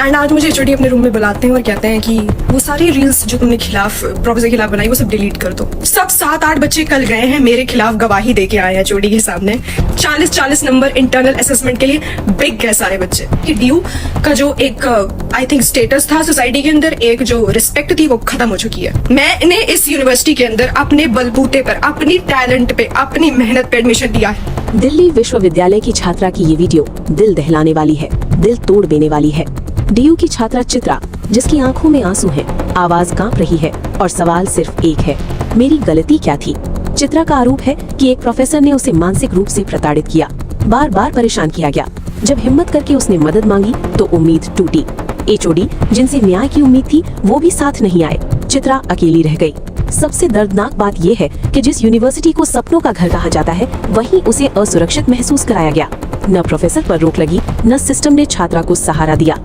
And आज मुझे HOD अपने रूम में बुलाते हैं और कहते हैं कि वो सारी रील्स जो तुमने प्रोफेसर के खिलाफ बनाई वो सब डिलीट कर दो। सब 7-8 बच्चे कल गए हैं मेरे खिलाफ गवाही दे के आए हैं एचओडी के सामने। 40-40 नंबर इंटरनल असेसमेंट के लिए बिक गए सारे बच्चे। कि ड्यू का जो एक आई थिंक स्टेटस था सोसाइटी के अंदर, एक जो रिस्पेक्ट थी वो खत्म हो चुकी है। मैंने इस यूनिवर्सिटी के अंदर अपने बलबूते पर, अपनी टैलेंट पे, अपनी मेहनत पे एडमिशन दिया है। दिल्ली विश्वविद्यालय की छात्रा की ये वीडियो दिल दहलाने वाली है, दिल तोड़ देने वाली है। डीयू की छात्रा चित्रा, जिसकी आंखों में आंसू हैं, आवाज कांप रही है और सवाल सिर्फ एक है, मेरी गलती क्या थी। चित्रा का आरोप है कि एक प्रोफेसर ने उसे मानसिक रूप से प्रताड़ित किया, बार बार परेशान किया गया। जब हिम्मत करके उसने मदद मांगी तो उम्मीद टूटी। एचओडी, जिनसे न्याय की उम्मीद थी, वो भी साथ नहीं आए। चित्रा अकेली रह गई। सबसे दर्दनाक बात ये है कि जिस यूनिवर्सिटी को सपनों का घर कहा जाता है, वहीं उसे असुरक्षित महसूस कराया गया। न प्रोफेसर पर रोक लगी, न सिस्टम ने छात्रा को सहारा दिया।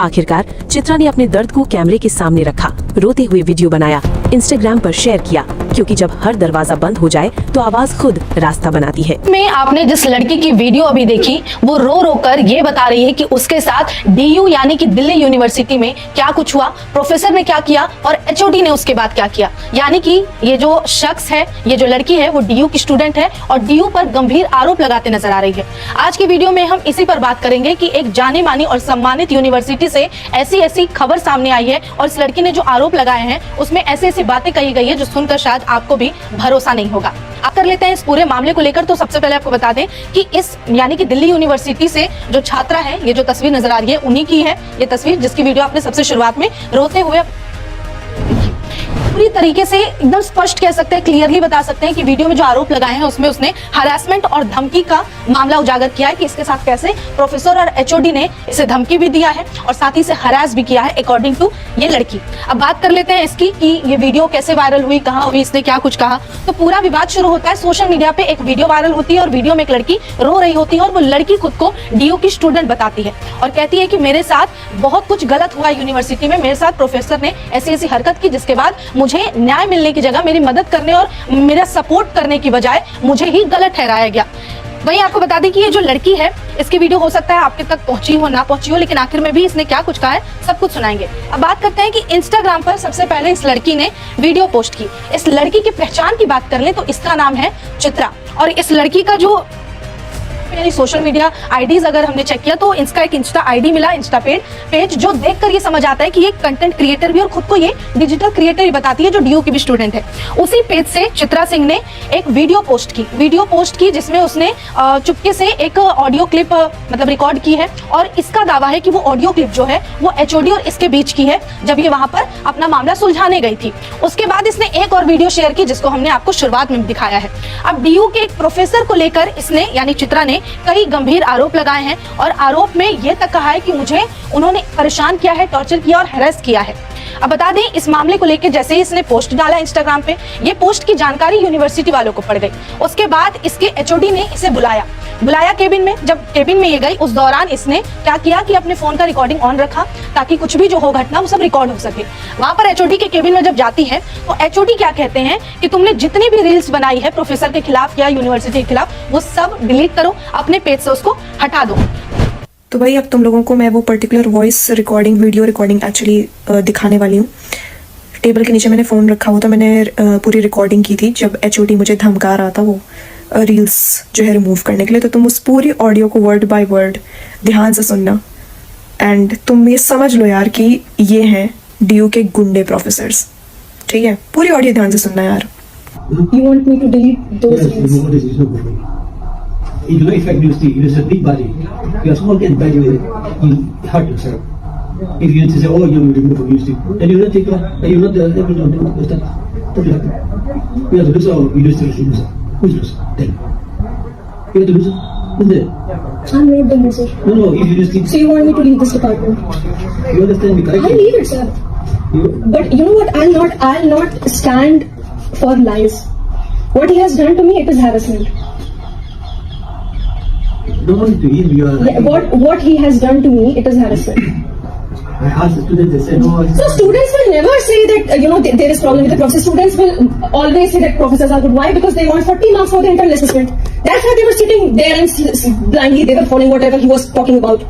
आखिरकार चित्रा ने अपने दर्द को कैमरे के सामने रखा, रोते हुए वीडियो बनाया, इंस्टाग्राम पर शेयर किया, क्योंकि जब हर दरवाजा बंद हो जाए तो आवाज खुद रास्ता बनाती है। में आपने जिस लड़की की वीडियो अभी देखी, वो रो रो कर ये बता रही है कि उसके साथ डीयू यानी कि दिल्ली यूनिवर्सिटी में क्या कुछ हुआ, प्रोफेसर ने क्या किया और एचओडी ने उसके बाद क्या किया। यानी कि ये जो शख्स है, ये जो लड़की है, वो डीयू की स्टूडेंट है और डीयू पर गंभीर आरोप लगाते नजर आ रही है। आज की वीडियो में हम इसी पर बात करेंगे कि एक जानी मानी और सम्मानित यूनिवर्सिटी से ऐसी खबर सामने आई है और इस लड़की ने जो आरोप लगाए हैं उसमें ऐसी बातें कही गई है जो सुनकर शायद आपको भी भरोसा नहीं होगा। आप कर लेते हैं इस पूरे मामले को लेकर। तो सबसे पहले आपको बता दें कि इस यानी कि दिल्ली यूनिवर्सिटी से जो छात्रा है, ये जो तस्वीर नजर आ रही है उन्हीं की है ये तस्वीर, जिसकी वीडियो आपने सबसे शुरुआत में रोते हुए पूरी तरीके से एकदम स्पष्ट कह सकते हैं, क्लियरली बता सकते हैं कि वीडियो में जो आरोप लगाए हैं उसमें उसने हरासमेंट और धमकी का मामला उजागर किया है कि इसके साथ कैसे प्रोफेसर और एचओडी ने इसे धमकी भी दिया है और साथ ही इसे हरास भी किया है अकॉर्डिंग टू ये लड़की। अब बात कर लेते हैं इसकी कि ये वीडियो कैसे वायरल हुई, कहाँ हुई, इसने क्या कुछ कहा। तो पूरा विवाद शुरू होता है सोशल मीडिया पे। एक वीडियो वायरल होती है और वीडियो में एक लड़की रो रही होती है और वो लड़की खुद को डीयू की स्टूडेंट बताती है और कहती है कि मेरे साथ बहुत कुछ गलत हुआ यूनिवर्सिटी में, मेरे साथ प्रोफेसर ने ऐसी हरकत की जिसके बाद मुझे न्याय मिलने की जगह मेरी मदद करने और मेरा सपोर्ट करने की बजाय मुझे ही गलत ठहराया गया। वहीं आपको बता दें कि ये जो लड़की है, इसकी वीडियो हो सकता है आपके तक पहुंची हो ना पहुंची हो, लेकिन आखिर में भी इसने क्या कुछ कहा है सब कुछ सुनाएंगे। अब बात करते हैं कि इंस्टाग्राम पर सबसे पहले इस लड़की ने वीडियो पोस्ट की। इस लड़की की पहचान की बात कर ले तो इसका नाम है चित्रा और इस लड़की का जो यानी सोशल मीडिया आईडीज अगर हमने चेक किया तो इसका एक इंस्टा आईडी मिला, इंस्टा पेज, जो देखकर ये समझ आता है कि ये कंटेंट क्रिएटर भी और खुद को ये डिजिटल क्रिएटर ही बताती है जो डीयू की भी स्टूडेंट है। उसी पेज से चित्रा सिंह ने एक वीडियो पोस्ट की जिसमें उसने चुपके से एक ऑडियो क्लिप मतलब रिकॉर्ड की है और इसका दावा है कि वो ऑडियो क्लिप जो है वो एचओडी और इसके बीच की है जब ये वहां पर अपना मामला सुलझाने गई थी। उसके बाद इसने एक और वीडियो शेयर की जिसको हमने आपको शुरुआत में दिखाया है। अब डीयू के एक प्रोफेसर को लेकर इसने यानी चित्रा ने कई गंभीर आरोप लगाए हैं और आरोप में यह तक कहा है कि मुझे उन्होंने परेशान किया है, टॉर्चर किया और हैरेस किया है। अब बता दें इस मामले को लेकर जैसे ही इसने पोस्ट डाला इंस्टाग्राम पे, ये पोस्ट की जानकारी यूनिवर्सिटी वालों को पड़ गई। उसके बाद इसके एचओडी ने इसे बुलाया केबिन में। जब केबिन में ये गई उस दौरान इसने क्या किया कि अपने फोन का रिकॉर्डिंग ऑन रखा ताकि कुछ भी जो हो घटना वो सब रिकॉर्ड हो सके। वहां पर एचओडी के केबिन में जब जाती है तो एचओडी क्या कहते हैं कि तुमने जितनी भी रील्स बनाई है प्रोफेसर के खिलाफ या यूनिवर्सिटी के खिलाफ वो सब डिलीट करो, अपने पेज से उसको हटा दो। तो भाई अब तुम लोगों को मैं वो particular voice recording, video recording actually दिखाने वाली हूँ। टेबल के नीचे मैंने फ़ोन रखा हुआ था, मैंने पूरी रिकॉर्डिंग की थी जब एचओडी मुझे धमका रहा था वो रील्स जो है रिमूव करने के लिए। तो तुम उस पूरी ऑडियो को वर्ड बाय वर्ड ध्यान से सुनना एंड तुम ये समझ लो यार कि ये हैं डीयू के गुंडे प्रोफेसर्स। ठीक है, पूरी ऑडियो ध्यान से सुनना यार। You want me to delete those things? It will affect you. It is a big body. You are small get body with it. You hurt yourself. If you say, "Oh, you will remove from university," then you will not take. You will not able to do that. That will happen. You have to lose or university will lose. Who is lose? Then you have to lose. Who's there? I'm not the loser. No. If you just keep. So you want me to leave this department? You understand me correctly? I'll leave it, sir. But you know what? I'll not stand for lies. What he has done to me, it is harassment. Don't want to him. You are. Yeah, what he has done to me, it is harassment. I asked the students. They said no. So students will never say that there is problem with the process. Students will always say that professors are good. Why? Because they want 40 marks for the internal assessment. That's why they were sitting there and blindly they were following whatever he was talking about.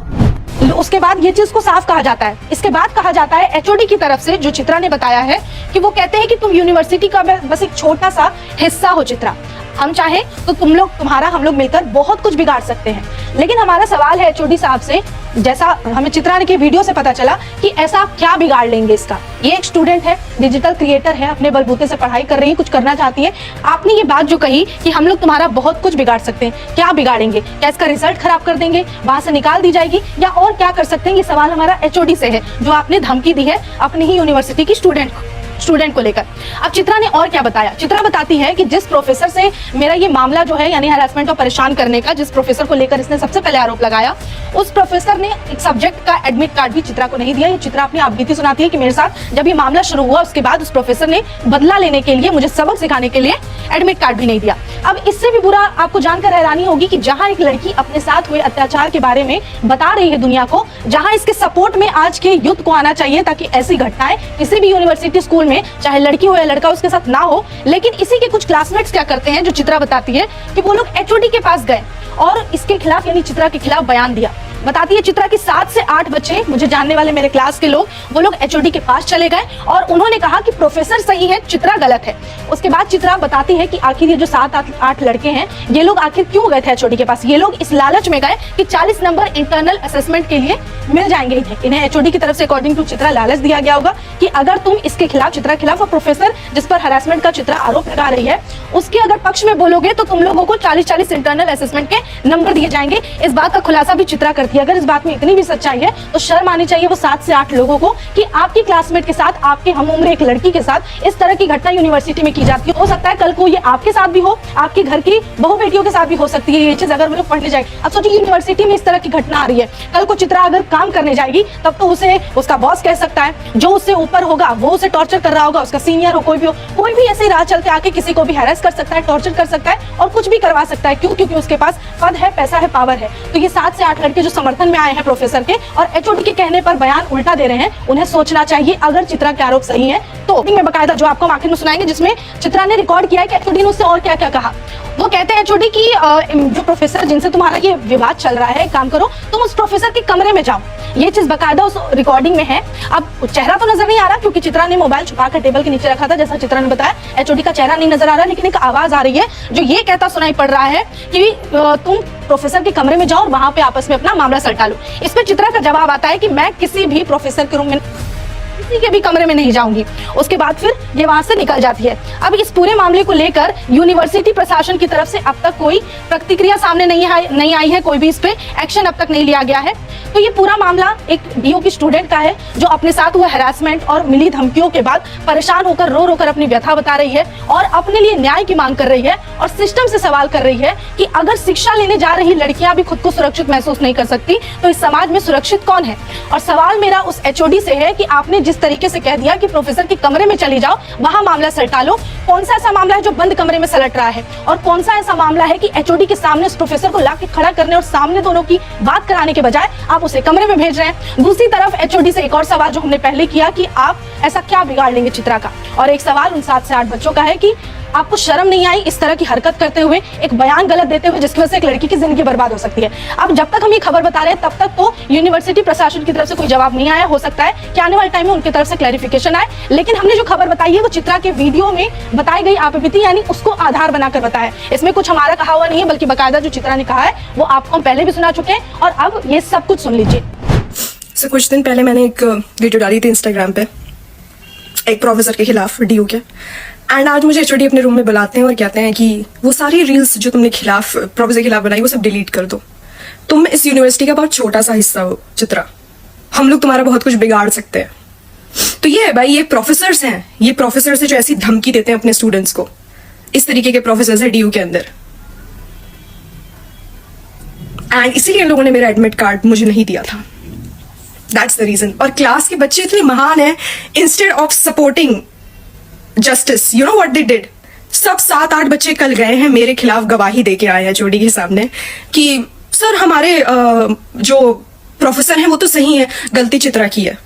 उसके बाद ये चीज को साफ कहा जाता है। इसके बाद कहा जाता है एचओडी की तरफ से, जो चित्रा ने बताया है, कि वो कहते हैं कि तुम यूनिवर्सिटी का बस एक छोटा सा हिस्सा हो चित्रा, हम चाहें तो हम लोग मिलकर बहुत कुछ बिगाड़ सकते हैं। लेकिन हमारा सवाल है एचओडी साहब से, जैसा हमें चित्रा के वीडियो से पता चला कि ऐसा आप क्या बिगाड़ लेंगे इसका। ये एक स्टूडेंट है, डिजिटल क्रिएटर है, अपने बलबूते से पढ़ाई कर रही है, कुछ करना चाहती है। आपने ये बात जो कही कि हम लोग तुम्हारा बहुत कुछ बिगाड़ सकते हैं, क्या बिगाड़ेंगे? क्या इसका रिजल्ट खराब कर देंगे, वहां से निकाल दी जाएगी, या और क्या कर सकते हैं? ये सवाल हमारा एचओडी से है, जो आपने धमकी दी है अपनी ही यूनिवर्सिटी की स्टूडेंट को लेकर। अब चित्रा ने और क्या बताया? चित्रा बताती है कि जिस प्रोफेसर से मेरा ये मामला जो है, यानी हरासमेंट और परेशान करने का, जिस प्रोफेसर को लेकर इसने सबसे पहले आरोप लगाया, उस प्रोफेसर ने एक सब्जेक्ट का एडमिट कार्ड भी चित्रा को नहीं दिया। ये चित्रा अपनी आपबीती सुनाती है कि मेरे साथ जब ये मामला शुरू हुआ, उसके बाद उस प्रोफेसर ने बदला लेने के लिए, मुझे सबक सिखाने के लिए एडमिट कार्ड भी नहीं दिया। अब इससे भी बुरा आपको जानकर हैरानी होगी कि जहां एक लड़की अपने साथ हुए अत्याचार के बारे में बता रही है दुनिया को, जहां इसके सपोर्ट में आज के युद्ध को आना चाहिए ताकि ऐसी घटनाएं किसी भी यूनिवर्सिटी स्कूल में, चाहे लड़की हो या लड़का, उसके साथ ना हो। लेकिन इसी के कुछ क्लासमेट्स क्या करते हैं, जो चित्रा बताती है कि वो लोग एचओडी के पास गए और इसके खिलाफ, यानी चित्रा के खिलाफ बयान दिया। बताती है चित्रा की 7 से 8 बच्चे, मुझे जानने वाले मेरे क्लास के लोग, वो लोग एचओडी के पास चले गए और उन्होंने कहा कि प्रोफेसर सही है, चित्रा गलत है। उसके बाद चित्रा बताती है कि आखिर ये जो 7-8 लड़के हैं, ये लोग आखिर क्यों गए थे एचओडी के पास? ये लोग इस लालच में गए कि 40 नंबर इंटरनल असेसमेंट के लिए मिल जाएंगे। इन्हें एचओडी की तरफ से अकॉर्डिंग टू चित्रा लालच दिया गया होगा कि अगर तुम इसके खिलाफ, चित्रा के खिलाफ, और प्रोफेसर जिस पर हरासमेंट का चित्रा आरोप लगा रही है, उसके अगर पक्ष में बोलोगे तो तुम लोगों को 40 इंटरनल असेसमेंट के नंबर दिए जाएंगे। इस बात का खुलासा भी चित्रा करती है। अगर इस बात में इतनी भी सच्चाई है तो शर्म आनी चाहिए वो 7 से 8 लोगों को कि आपकी क्लासमेट के साथ, आपके हम उम्र एक लड़की के साथ इस तरह की घटना यूनिवर्सिटी में की जाती है। हो सकता है कल को ये आपके साथ भी हो, आपके घर की बहू बेटियों के साथ भी हो सकती है ये चीज, अगर वो लोग पढ़ने जाए। अब सोचिए यूनिवर्सिटी में इस तरह की घटना आ रही है, कल को चित्रा अगर काम करने जाएगी तब तो उसे उसका बॉस कह सकता है, जो उससे ऊपर होगा वो उसे टॉर्चर कर रहा होगा, उसका सीनियर हो, कोई भी हो, कोई भी ऐसे राह चलते आके किसी को भी हैरेस कर सकता है, टॉर्चर कर सकता है और कुछ भी करवा सकता है। क्यों? क्योंकि उसके पास पद है, पैसा है, पावर है। तो ये 7 से 8 लड़के जो समर्थन में आए हैं प्रोफेसर के और एचओडी के कहने पर बयान उल्टा दे रहे हैं, उन्हें सोचना चाहिए अगर चित्रा के आरोप सही है तो। में बकायदा जो आपको आखिर में सुनाएंगे, जिसमें चित्रा ने रिकॉर्ड किया है कि एचओडी ने उससे और क्या क्या कहा। वो कहते हैं एचओडी की जो प्रोफेसर जिनसे तुम्हारा ये विवाद चल रहा है, काम करो, तुम उस प्रोफेसर के कमरे में जाओ। ये चीज बकायदा उस रिकॉर्डिंग में है। अब चेहरा तो नजर नहीं आ रहा क्योंकि चित्रा ने मोबाइल छुपाकर टेबल के नीचे रखा था, जैसा चित्रा ने बताया। एचओडी का चेहरा नहीं नजर आ रहा, लेकिन एक आवाज आ रही है जो ये कहता सुनाई पड़ रहा है कि तुम प्रोफेसर के कमरे में जाओ और वहां पे आपस में अपना मामला सलटा लो। इस पर चित्रा का जवाब आता है कि मैं किसी भी प्रोफेसर के रूम में, किसी के भी कमरे में नहीं जाऊंगी। उसके बाद फिर ये वहां से निकल जाती है। अब इस पूरे मामले को लेकर यूनिवर्सिटी प्रशासन की तरफ से अब तक कोई प्रतिक्रिया सामने नहीं आई है, कोई भी इस पे एक्शन अब तक नहीं लिया गया है। तो ये पूरा मामला एक डीओ की स्टूडेंट का है जो अपने साथ हुआ हैरासमेंट और मिली धमकियों के बाद परेशान होकर रो रो कर अपनी व्यथा बता रही है और अपने लिए न्याय की मांग कर रही है और सिस्टम से सवाल कर रही है कि अगर शिक्षा लेने जा रही लड़कियां भी खुद को सुरक्षित महसूस नहीं कर सकती तो इस समाज में सुरक्षित कौन है। और सवाल मेरा उस एचओडी से है कि आपने जिस तरीके से कह दिया कि प्रोफेसर के कमरे में चली जाओ, वहां मामला सलटा लो, कौन सा ऐसा मामला है जो बंद कमरे में सलट रहा है और कौन सा ऐसा मामला है कि एचओडी के सामने उस प्रोफेसर को लाके खड़ा करने और सामने दोनों की बात कराने के बजाय आप उसे कमरे में भेज रहे हैं। दूसरी तरफ एचओडी से एक और सवाल जो हमने पहले किया कि आप ऐसा क्या बिगाड़ लेंगे चित्रा का, और एक सवाल उन 7 से 8 बच्चों का है कि आपको शर्म नहीं आई इस तरह की हरकत करते हुए, एक बयान गलत देते हुए जिसकी वजह से एक लड़की की जिंदगी बर्बाद हो सकती है। अब जब तक हम ये खबर बता रहे हैं तब तक तो यूनिवर्सिटी प्रशासन की तरफ से कोई जवाब नहीं आया। हो सकता है कि आने वाले टाइम में उनकी तरफ से क्लैरिफिकेशन आए, लेकिन हमने जो खबर बताई है वो चित्रा के वीडियो में बताई गई आपबीती यानी उसको आधार बनाकर बताया। इसमें कुछ हमारा कहा हुआ नहीं है, बल्कि बाकायदा जो चित्रा ने कहा है वो आपको हम पहले भी सुना चुके हैं और अब ये सब कुछ सुन लीजिए। कुछ दिन पहले मैंने एक वीडियो डाली थी इंस्टाग्राम पे एक प्रोफेसर के खिलाफ, डीयू के, एंड आज मुझे एचओडी अपने रूम में बुलाते हैं और कहते हैं कि वो सारी रील्स जो तुमने प्रोफेसर के खिलाफ बनाई वो सब डिलीट कर दो। तुम इस यूनिवर्सिटी का बहुत छोटा सा हिस्सा हो चित्रा, हम लोग तुम्हारा बहुत कुछ बिगाड़ सकते हैं। तो ये है भाई, ये प्रोफेसर्स हैं, ये प्रोफेसर्स है जो ऐसी धमकी देते हैं अपने स्टूडेंट्स को। इस तरीके के प्रोफेसर्स है डीयू के अंदर, एंड इसीलिए लोगों ने मेरा एडमिट कार्ड मुझे नहीं दिया था। That's the reason. और क्लास के बच्चे इतने महान हैं, instead of supporting justice, you know what they did, सब 7-8 बच्चे कल गए हैं मेरे खिलाफ गवाही दे के आए हैं एचओडी के सामने कि सर हमारे जो प्रोफेसर हैं वो तो सही है, गलती चित्रा की है।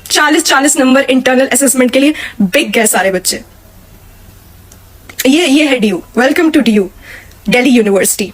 40 नंबर इंटरनल असेसमेंट के लिए बिग गए सारे बच्चे। ये है DU. Welcome to DU, Delhi university.